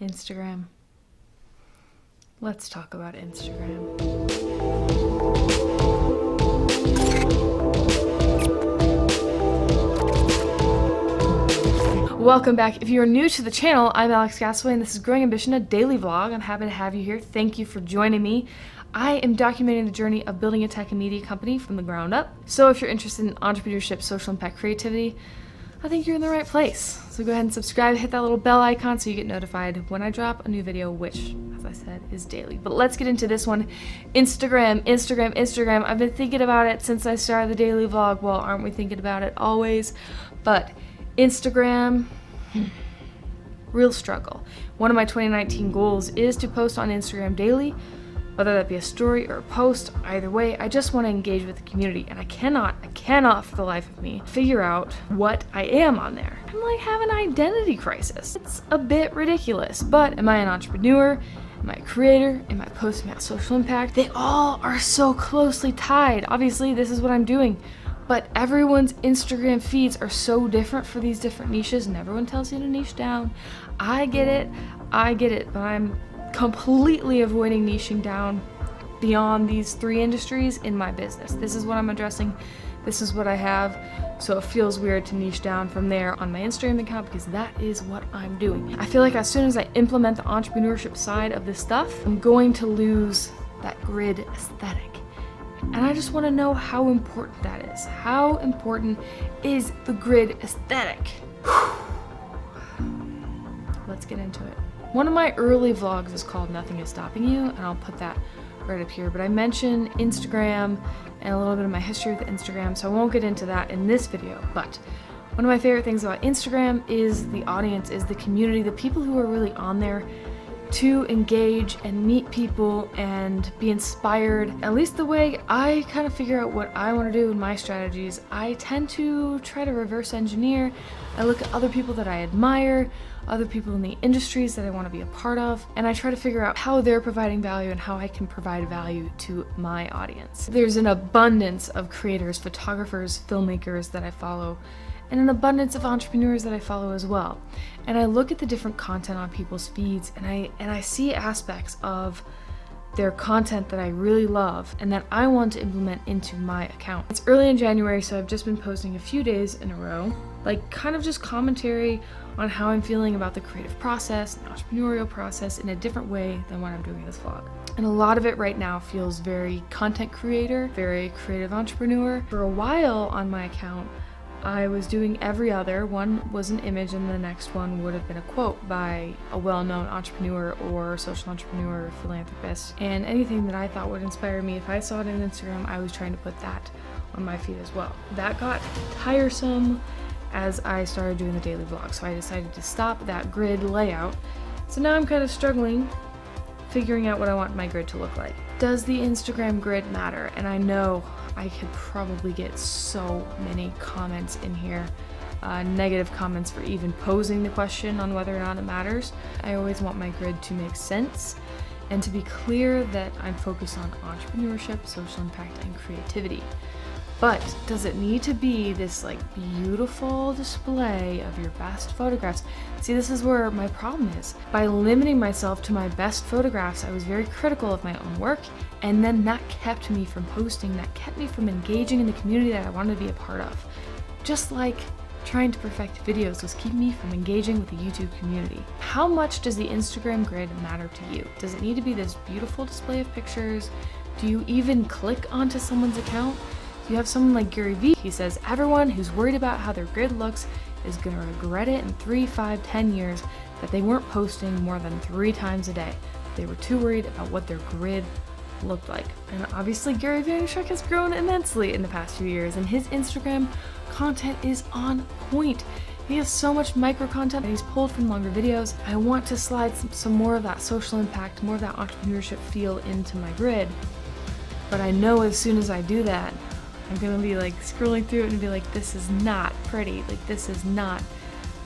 Instagram. Let's talk about Instagram. Welcome back. If you are new to the channel, I'm Alex Gasaway and this is Growing Ambition, a daily vlog. I'm happy to have you here. Thank you for joining me. I am documenting the journey of building a tech and media company from the ground up. So if you're interested in entrepreneurship, social impact, creativity, I think you're in the right place. So go ahead and subscribe, hit that little bell icon so you get notified when I drop a new video, which, as I said, is daily. But let's get into this one. Instagram. I've been thinking about it since I started the daily vlog. Well, aren't we thinking about it always? But Instagram, real struggle. One of my 2019 goals is to post on Instagram daily, whether that be a story or a post. Either way, I just want to engage with the community, and I cannot for the life of me figure out what I am on there. I'm like having an identity crisis. It's a bit ridiculous, but am I an entrepreneur? Am I a creator? Am I posting about social impact? They all are so closely tied. Obviously, this is what I'm doing, but everyone's Instagram feeds are so different for these different niches, and everyone tells you to niche down. I get it, but I'm completely avoiding niching down beyond these three industries in my business. This is what I'm addressing. This is what I have. So it feels weird to niche down from there on my Instagram account because that is what I'm doing. I feel like as soon as I implement the entrepreneurship side of this stuff, I'm going to lose that grid aesthetic. And I just want to know how important that is. How important is the grid aesthetic? Let's get into it. One of my early vlogs is called Nothing is Stopping You, and I'll put that right up here. But I mentioned Instagram and a little bit of my history with Instagram, so I won't get into that in this video. But one of my favorite things about Instagram is the audience, is the community, the people who are really on there to engage and meet people and be inspired. At least the way I kind of figure out what I want to do in my strategies, I tend to try to reverse engineer. I look at other people that I admire, other people in the industries that I want to be a part of, and I try to figure out how they're providing value and how I can provide value to my audience. There's an abundance of creators, photographers, filmmakers that I follow, and an abundance of entrepreneurs that I follow as well. And I look at the different content on people's feeds, and I see aspects of their content that I really love and that I want to implement into my account. It's early in January, so I've just been posting a few days in a row, like kind of just commentary on how I'm feeling about the creative process, the entrepreneurial process in a different way than what I'm doing in this vlog. And a lot of it right now feels very content creator, very creative entrepreneur. For a while on my account, I was doing every other. One was an image and the next one would have been a quote by a well-known entrepreneur or social entrepreneur or philanthropist. And anything that I thought would inspire me, if I saw it on Instagram, I was trying to put that on my feed as well. That got tiresome as I started doing the daily vlog, so I decided to stop that grid layout. So now I'm kind of struggling figuring out what I want my grid to look like. Does the Instagram grid matter? And I know I could probably get so many comments in here, negative comments for even posing the question on whether or not it matters. I always want my grid to make sense and to be clear that I'm focused on entrepreneurship, social impact, and creativity. But does it need to be this like beautiful display of your best photographs? See, this is where my problem is. By limiting myself to my best photographs, I was very critical of my own work, and then that kept me from posting, that kept me from engaging in the community that I wanted to be a part of. Just like trying to perfect videos was keeping me from engaging with the YouTube community. How much does the Instagram grid matter to you? Does it need to be this beautiful display of pictures? Do you even click onto someone's account? You have someone like Gary Vee. He says everyone who's worried about how their grid looks is gonna regret it in 3, 5, 10 years that they weren't posting more than 3 times a day. They were too worried about what their grid looked like. And obviously Gary Vaynerchuk has grown immensely in the past few years, and his Instagram content is on point. He has so much micro content that he's pulled from longer videos. I want to slide some more of that social impact, more of that entrepreneurship feel into my grid. But I know as soon as I do that, I'm gonna be like scrolling through it and be like, this is not pretty, like this is not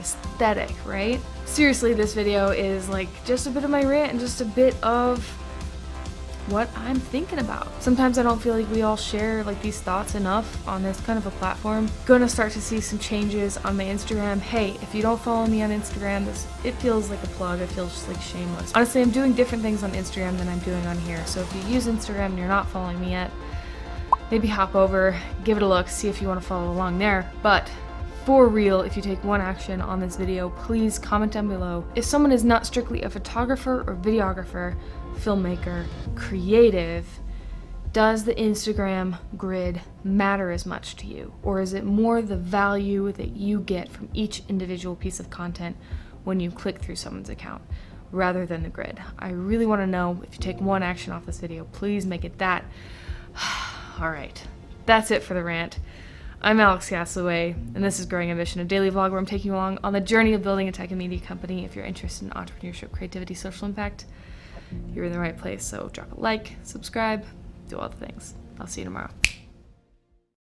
aesthetic, right? Seriously, this video is like just a bit of my rant and just a bit of what I'm thinking about. Sometimes I don't feel like we all share like these thoughts enough on this kind of a platform. Gonna start to see some changes on my Instagram. Hey, if you don't follow me on Instagram, it feels like a plug. It feels just like shameless. Honestly, I'm doing different things on Instagram than I'm doing on here. So if you use Instagram and you're not following me yet, maybe hop over, give it a look, see if you want to follow along there. But for real, if you take one action on this video, please comment down below. If someone is not strictly a photographer or videographer, filmmaker, creative, does the Instagram grid matter as much to you? Or is it more the value that you get from each individual piece of content when you click through someone's account rather than the grid? I really want to know. If you take one action off this video, please make it that. All right, that's it for the rant. I'm Alex Castaway, and this is Growing Ambition, a daily vlog where I'm taking you along on the journey of building a tech and media company. If you're interested in entrepreneurship, creativity, social impact, you're in the right place. So drop a like, subscribe, do all the things. I'll see you tomorrow.